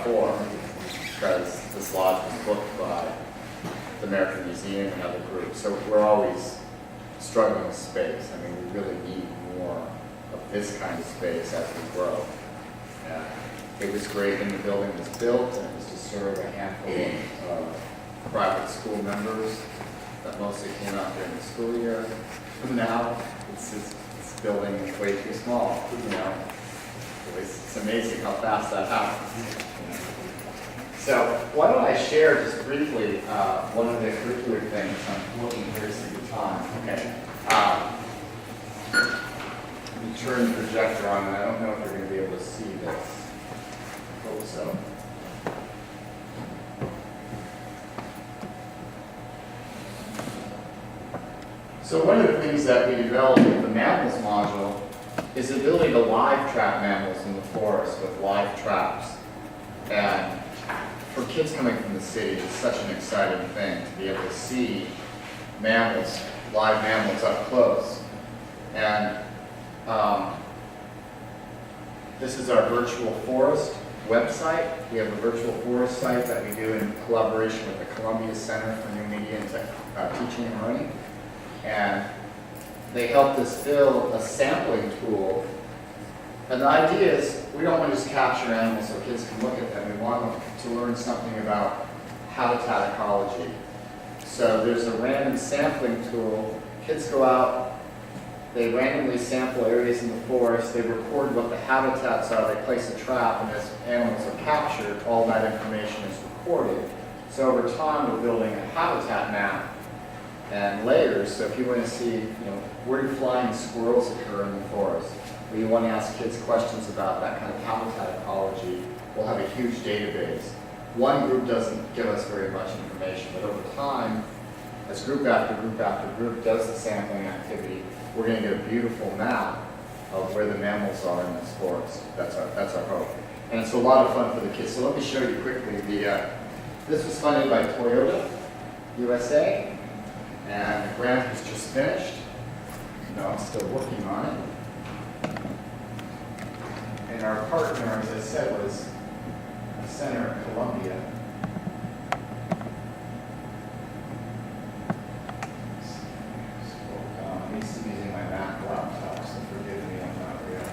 4, because this lodge was booked by the American Museum and other groups. So we're always struggling with space. I mean, we really need more of this kind of space as we grow. And it was great when the building was built, and it was to serve a handful of private school members that mostly came out during the school year. Now, this building is way too small, you know. It's amazing how fast that happens. So why don't I share just briefly one of the curricular things. I'm looking here to see the time. Okay. Let me turn the projector on, and I don't know if you're going to be able to see this. I hope so. So one of the things that we developed with the mammals module is the ability to live trap mammals in the forest with live traps. And for kids coming from the city, it's such an exciting thing to be able to see mammals, live mammals up close. And this is our virtual forest website. We have a virtual forest site that we do in collaboration with the Columbia Center for New Media and Teaching and Learning. And they helped us build a sampling tool. And the idea is we don't want to just capture animals so kids can look at them. We want them to learn something about habitat ecology. So there's a random sampling tool. Kids go out, they randomly sample areas in the forest, they record what the habitats are, they place a trap, and as animals are captured, all that information is recorded. So over time, we're building a habitat map and layers. So if you want to see, where do flying squirrels occur in the forest, or you want to ask kids questions about that kind of habitat ecology, we'll have a huge database. One group doesn't give us very much information, but over time, as group after group after group does the sampling activity, we're going to get a beautiful map of where the mammals are in this forest. That's our hope. And it's a lot of fun for the kids. So let me show you quickly. This was funded by Toyota USA. And the grant was just finished. I'm still working on it. And our partner, as I said, was the Center of Columbia. I'm used to using my Mac laptop, so forgive me, I'm not real.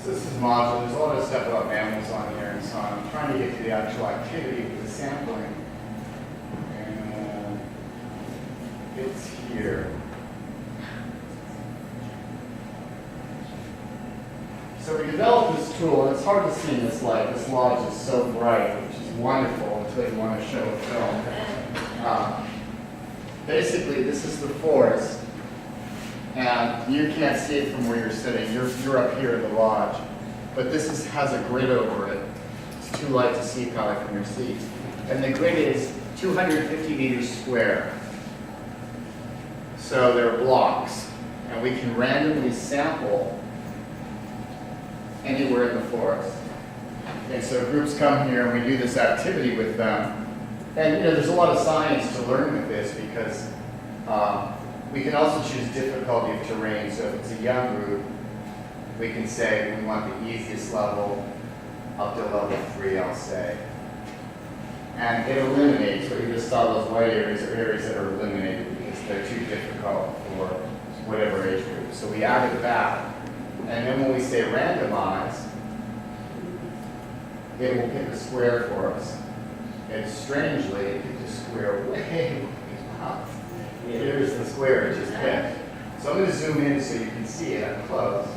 This is module. There's a lot of stuff about mammals on here and so on. I'm trying to get to the actual activity with the sampling. And it's here. So we developed this tool, and it's hard to see in this light. This lodge is so bright, which is wonderful until you want to show a film. Basically, this is the forest. And you can't see it from where you're sitting. You're up here in the lodge. But this has a grid over it. It's too light to see probably from your seat. And the grid is 250 meters square. So there are blocks. And we can randomly sample anywhere in the forest. And so groups come here and we do this activity with them. And there's a lot of science to learn with this because we can also choose difficulty of terrain. So if it's a young group, we can say we want the easiest level up to level 3, I'll say. And it eliminates what you just saw, those white areas are areas that are eliminated because they're too difficult for whatever age group. So we add it back. And then when we say randomize, it will pick a square for us. And strangely, it picked a square way up. Here's the square it just picked. So I'm going to zoom in so you can see it up close.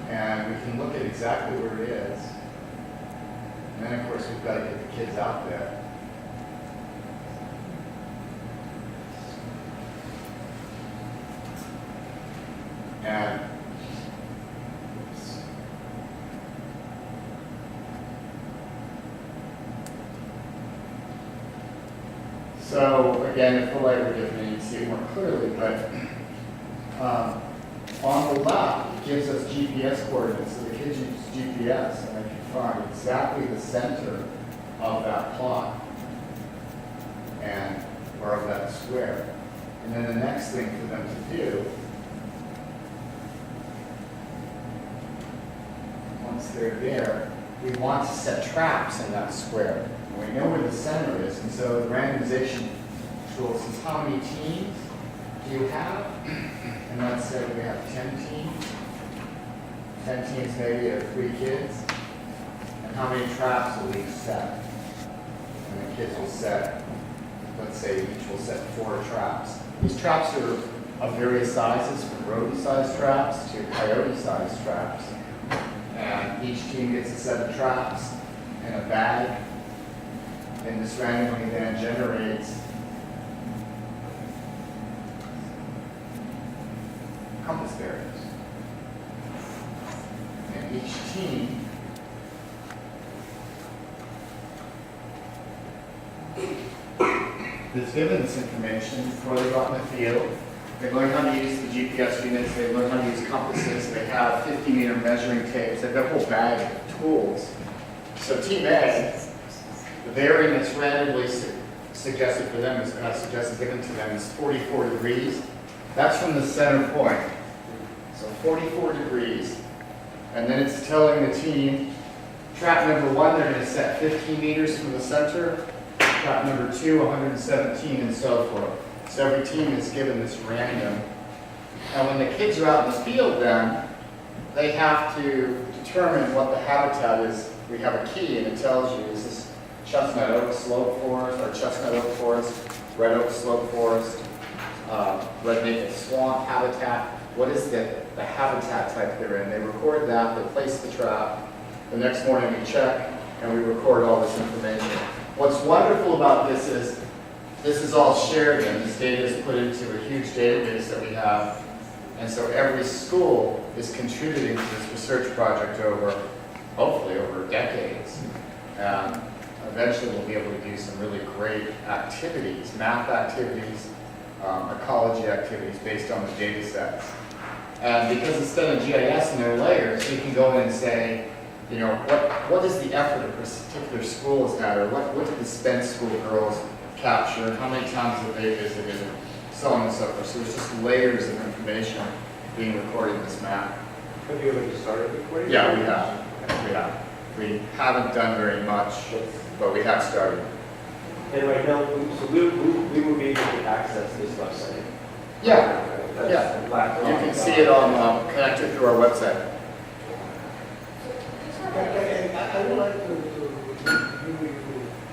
And we can look at exactly where it is. And then of course we've got to get the kids out there. And oops. So again, if the light were different, you'd see it more clearly, but on the left, it gives us GPS coordinates, so the kids use GPS, and they can find exactly the center of that plot, or of that square. And then the next thing for them to do, once they're there, we want to set traps in that square. And we know where the center is, and so the randomization tool says, how many teams do you have? And let's say we have 10 teams. 10 teams maybe of 3 kids. And how many traps will each set? And the kids will set, let's say each will set 4 traps. These traps are of various sizes, from rodent-sized traps to coyote-sized traps. And each team gets a set of traps in a bag. And this randomly then generates compass bearings. And each team is given this information before they go out in the field. They learn how to use the GPS units, they learn how to use compasses, they have 50-meter measuring tapes, they have a whole bag of tools. So team A, the bearing that's randomly suggested for them, suggested given to them, is 44 degrees. That's from the center point. So 44 degrees. And then it's telling the team, trap number 1, they're going to set 15 meters from the center. Trap number 2, 117, and so forth. So every team is given this random. And when the kids are out in the field then, they have to determine what the habitat is. We have a key and it tells you, is this chestnut oak slope forest, or chestnut oak forest, red oak slope forest, red maple swamp habitat. What is the habitat type they're in? They record that, they place the trap. The next morning we check and we record all this information. What's wonderful about this is all shared in. This data is put into a huge database that we have. And so every school is contributing to this research project hopefully over decades. Eventually we'll be able to do some really great activities, math activities, ecology activities based on the data sets. And because it's done in GIS and there are layers, you can go in and say, you know, what is the effort a particular school has had, or what did the Spence School girls capture, how many times have they visited, and so on and so forth. So there's just layers of information being recorded in this map. Have you already started recording? Yeah, we have. We haven't done very much, but we have started. And right now, so we will be able to access this website. Yeah, That's yeah. black You rock. can see it on connected through our website. I would like to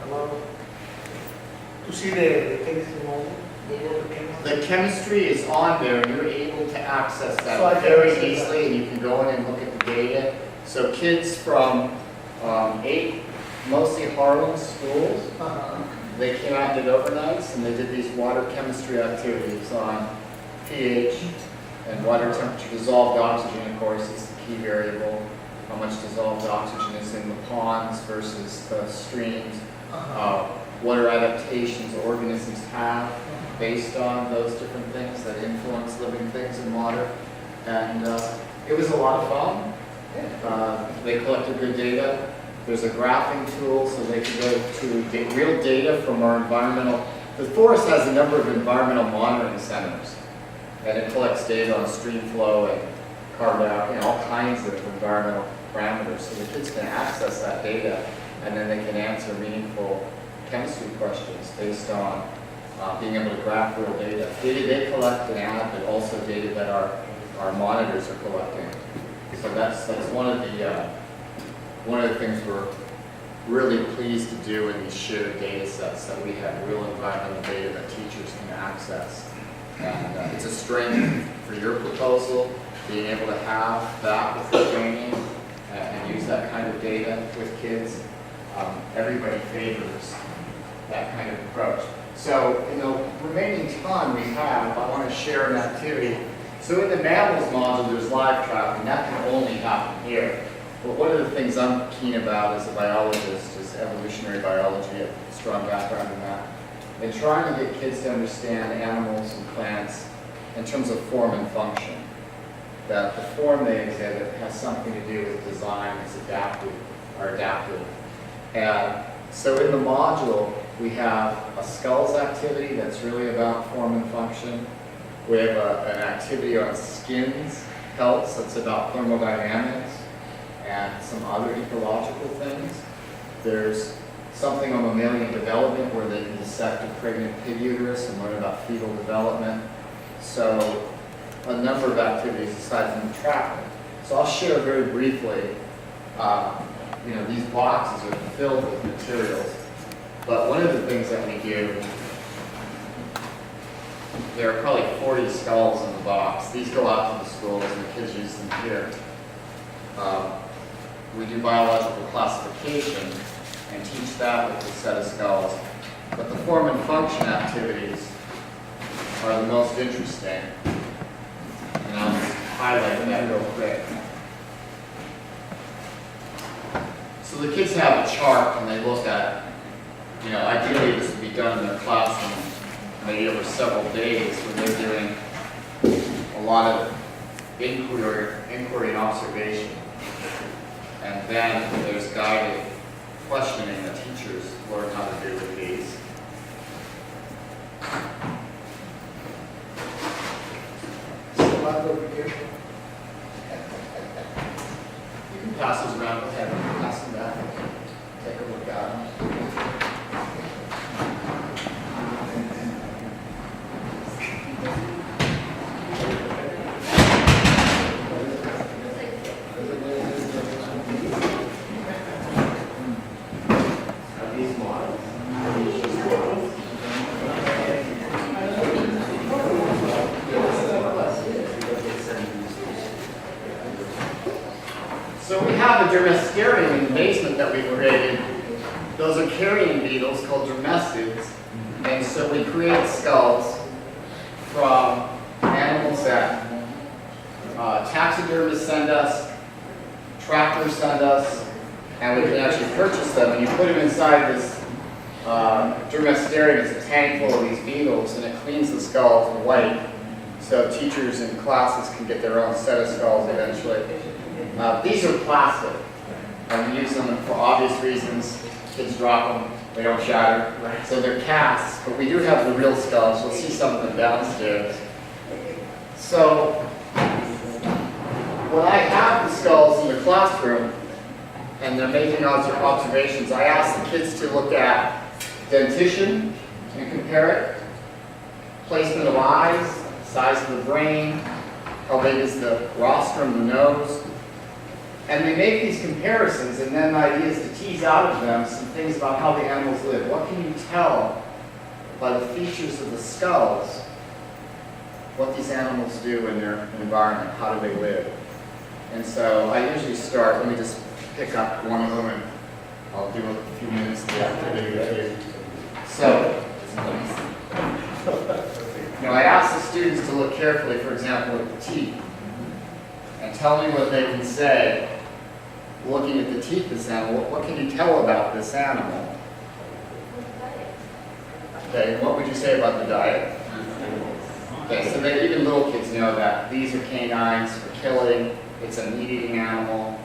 allow to see the chemistry model. The chemistry is on there, and you're able to access So I that can very access easily, and you can go in and look at the data. So kids from 8 mostly Harlem schools, they came out and did overnights, and they did these water chemistry activities on pH and water temperature. Dissolved oxygen, of course, is the key variable. How much dissolved oxygen is in the ponds versus the streams. What are adaptations organisms have based on those different things that influence living things in water. And it was a lot of fun. They collected good data. There's a graphing tool so they can go to real data from our environmental. The forest has a number of environmental monitoring centers, and it collects data on stream flow and carbon dioxide, all kinds of environmental parameters. So the kids can access that data, and then they can answer meaningful chemistry questions based on being able to graph real data. Data they collect and add, but also data that our monitors are collecting. So that's one of the one of the things we're really pleased to do in these shared data sets that we have real environmental data that teachers can access. And it's a strength for your proposal, being able to have that with the training and use that kind of data with kids. Everybody favors that kind of approach. So in the remaining time we have, I want to share an activity. So in the mammals module, there's live tracking. That can only happen here. But one of the things I'm keen about as a biologist is evolutionary biology, I have a strong background in that, and trying to get kids to understand animals and plants in terms of form and function. That the form they exhibit has something to do with design, it's adaptive, or adaptive. And so in the module, we have a skulls activity that's really about form and function. We have an activity on skins, pelts, that's about thermodynamics and some other ecological things. There's something on mammalian development where they can dissect a pregnant pig uterus and learn about fetal development. So a number of activities aside from the tracking. So I'll share very briefly, these boxes are filled with materials. But one of the things that we do, there are probably 40 skulls in the box. These go out to the schools and the kids use them here. We do biological classification and teach that with a set of skulls. But the form and function activities are the most interesting. And I'll just highlight that real quick. So the kids have a chart and they look at, ideally this would be done in their classroom maybe over several days when they're doing a lot of inquiry and observation. And then there's guided questioning that teachers learn how to do with these. So what over here? You can pass those around, go ahead and pass them back. Take a look at them. Are these models? So we have a Dermasterium in the basement that we created. Those are carrion beetles called dermestids. And so we create skulls from animals that taxidermists send us, tractors send us, and we can actually purchase them. And you put them inside this Dermasterium, it's a tank full of these beetles, and it cleans the skulls white. So teachers in classes can get their own set of skulls eventually. These are plastic, and we use them for obvious reasons. Kids drop them, they don't shatter. So they're casts, but we do have the real skulls. You'll see some of them downstairs. So when I have the skulls in the classroom, and they're making observations, I ask the kids to look at dentition and compare it, placement of eyes, size of the brain, how big is the rostrum, the nose. And they make these comparisons, and then the idea is to tease out of them some things about how the animals live. What can you tell by the features of the skulls what these animals do in their environment? How do they live? And so I usually start, let me just pick up one of them, and I'll do a few minutes of the activity with you. So, I ask the students to look carefully, for example, at the teeth, and tell me what they can say looking at the teeth of this animal. What can you tell about this animal? Okay, what would you say about the diet? Okay, so even little kids know that these are canines for killing, it's a meat-eating animal,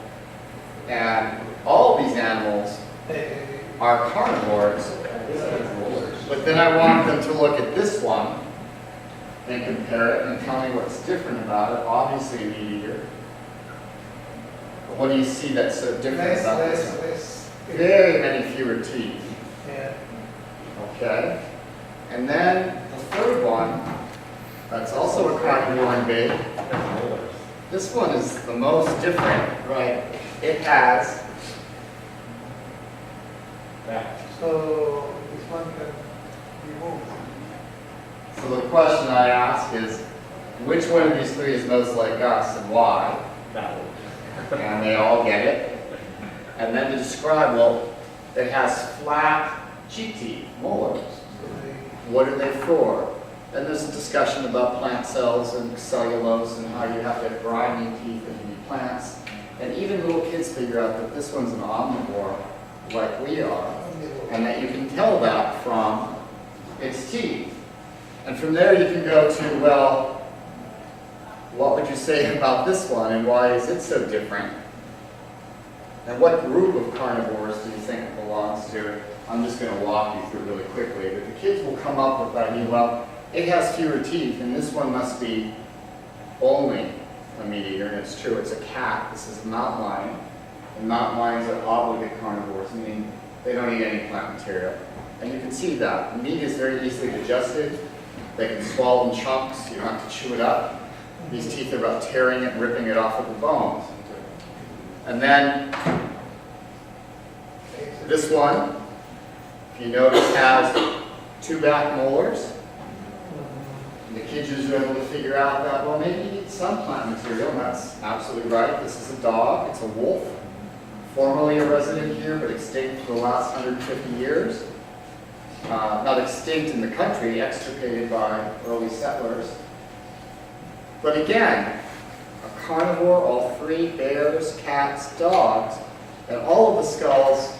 and all of these animals are carnivores. But then I want them to look at this one and compare it and tell me what's different about it. Obviously a meat eater. But what do you see that's so different about this one? Very many fewer teeth. Yeah. Okay. And then the third one, that's also a carnivore and big. This one is the most different, right? It has So this one can be moved. So the question I ask is, which one of these three is most like us and why? And they all get it. And then to describe, well, it has flat cheek teeth, molars. What are they for? Then there's a discussion about plant cells and cellulose and how you have to have grinding teeth if you eat plants. And even little kids figure out that this one's an omnivore, like we are, and that you can tell that from its teeth. And from there you can go to, well, what would you say about this one and why is it so different? And what group of carnivores do you think it belongs to? I'm just going to walk you through really quickly, but the kids will come up with the idea, well, it has fewer teeth, and this one must be only a meat eater, and it's true, it's a cat. This is a mountain lion, and mountain lions are obligate carnivores, meaning they don't eat any plant material. And you can see that. The meat is very easily digested. They can swallow in chunks, you don't have to chew it up. These teeth are about tearing it and ripping it off of the bones. And then this one, if you notice, has 2 back molars. And the kids usually are able to figure out that, well, maybe you eat some plant material, and that's absolutely right. This is a dog, it's a wolf, formerly a resident here, but extinct for the last 150 years. Not extinct in the country, extirpated by early settlers. But again, a carnivore, all 3, bears, cats, dogs, and all of the skulls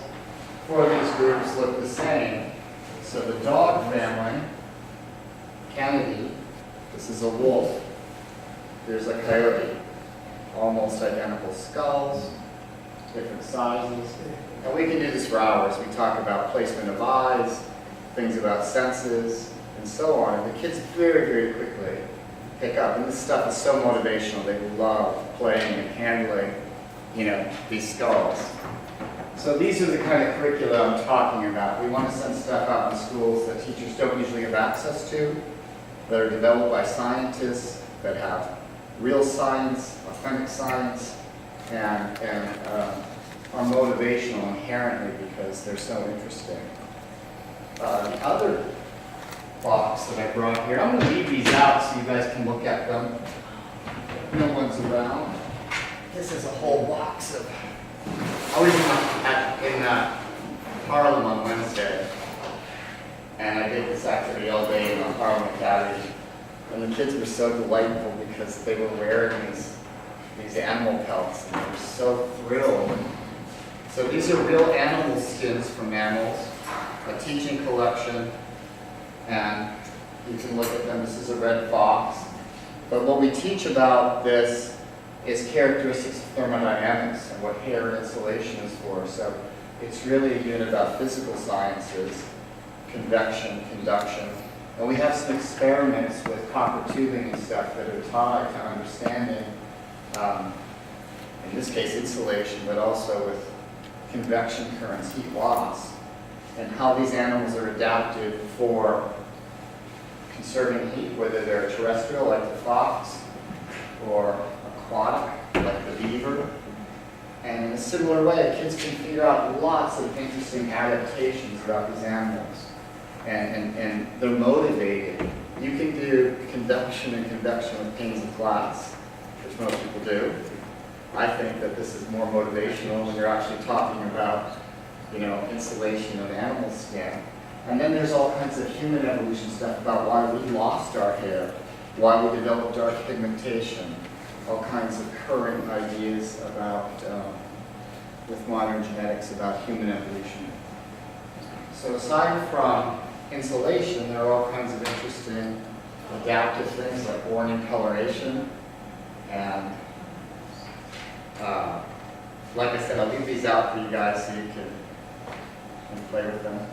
for these groups look the same. So the dog family, Canidae, this is a wolf, there's a coyote, almost identical skulls, different sizes. And we can do this for hours. We talk about placement of eyes, things about senses, and so on. And the kids very, very quickly pick up. And this stuff is so motivational. They love playing and handling, these skulls. So these are the kind of curricula I'm talking about. We want to send stuff out in schools that teachers don't usually have access to, that are developed by scientists, that have real science, authentic science, and are motivational inherently because they're so interesting. The other box that I brought here, I'm going to leave these out so you guys can look at them. No one's around. This is a whole box of... I was in Harlem on Wednesday, and I did this activity all day in the Harlem Academy, and the kids were so delightful because they were wearing these animal pelts, and they were so thrilled. So these are real animal skins from mammals, a teaching collection, and you can look at them. This is a red fox. But what we teach about this is characteristics of thermodynamics and what hair insulation is for. So it's really a unit about physical sciences, convection, conduction. And we have some experiments with copper tubing and stuff that are tied to understanding, in this case insulation, but also with convection currents, heat loss, and how these animals are adapted for conserving heat, whether they're terrestrial like the fox or aquatic like the beaver. And in a similar way, kids can figure out lots of interesting adaptations about these animals. And they're motivated. You can do conduction and convection with panes of glass, which most people do. I think that this is more motivational when you're actually talking about, insulation of animal skin. And then there's all kinds of human evolution stuff about why we lost our hair, why we developed dark pigmentation, all kinds of current ideas about, with modern genetics, about human evolution. So aside from insulation, there are all kinds of interesting adaptive things like warning coloration. And like I said, I'll leave these out for you guys so you can play with them.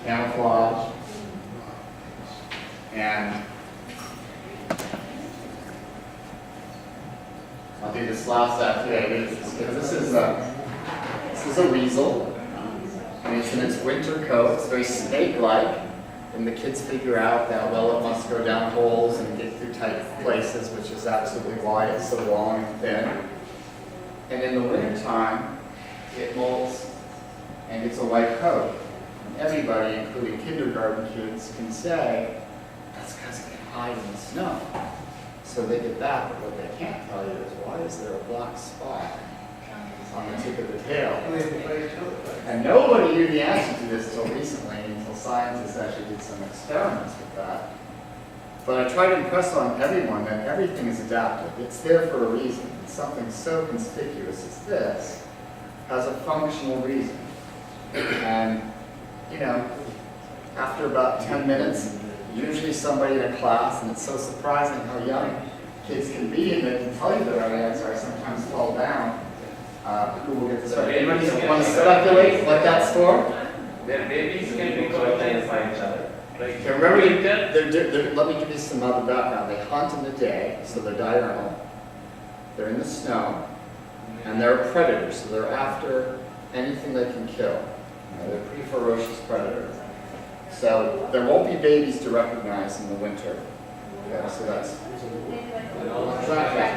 Camouflage. And I'll do this last activity because this is a weasel, and it's in its winter coat. It's very snake-like, and the kids figure out that, well, it must go down holes and get through tight places, which is absolutely why it's so long and thin. And in the wintertime, it molts and gets a white coat. And everybody, including kindergarten kids, can say, that's because it can hide in the snow. So they get that, but what they can't tell you is, why is there a black spot on the tip of the tail? And nobody knew the answer to this until recently, until scientists actually did some experiments with that. But I try to impress on everyone that everything is adaptive. It's there for a reason. And something so conspicuous as this has a functional reason. And, you know, after about 10 minutes, usually somebody in a class, and it's so surprising how young kids can be, and they can tell you the right answer. I sometimes fall down. Who will get this right? Anybody want to speculate what that's for? Their babies can be coordinated by each other. Like, Okay, remember, let me give you some other background. They hunt in the day, so they're diurnal. They're in the snow, and they're a predator, so they're after anything they can kill. You know, they're pretty ferocious predators. So there won't be babies to recognize in the winter. Okay, so that's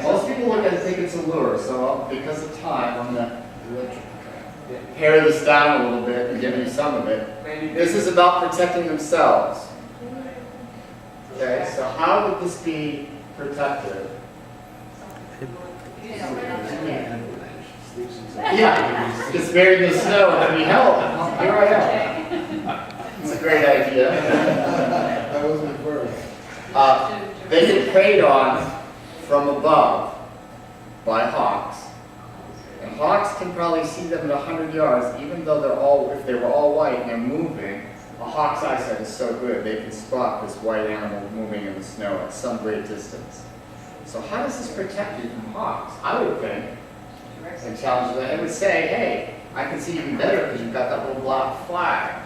most people look at it and think it's a lure. So because of time, I'm gonna pare this down a little bit and give you some of it. This is about protecting themselves. Okay, so how would this be protected? Yeah, just buried in the snow and then we help. Here I am. It's a great idea. That was my first. They get preyed on from above by hawks. And hawks can probably see them at 100 yards, even though if they were all white and they're moving, a hawk's eyesight is so good, they can spot this white animal moving in the snow at some great distance. So how does this protect you from hawks? I would think, and challenge them, it would say, hey, I can see even better because you've got that little black flag.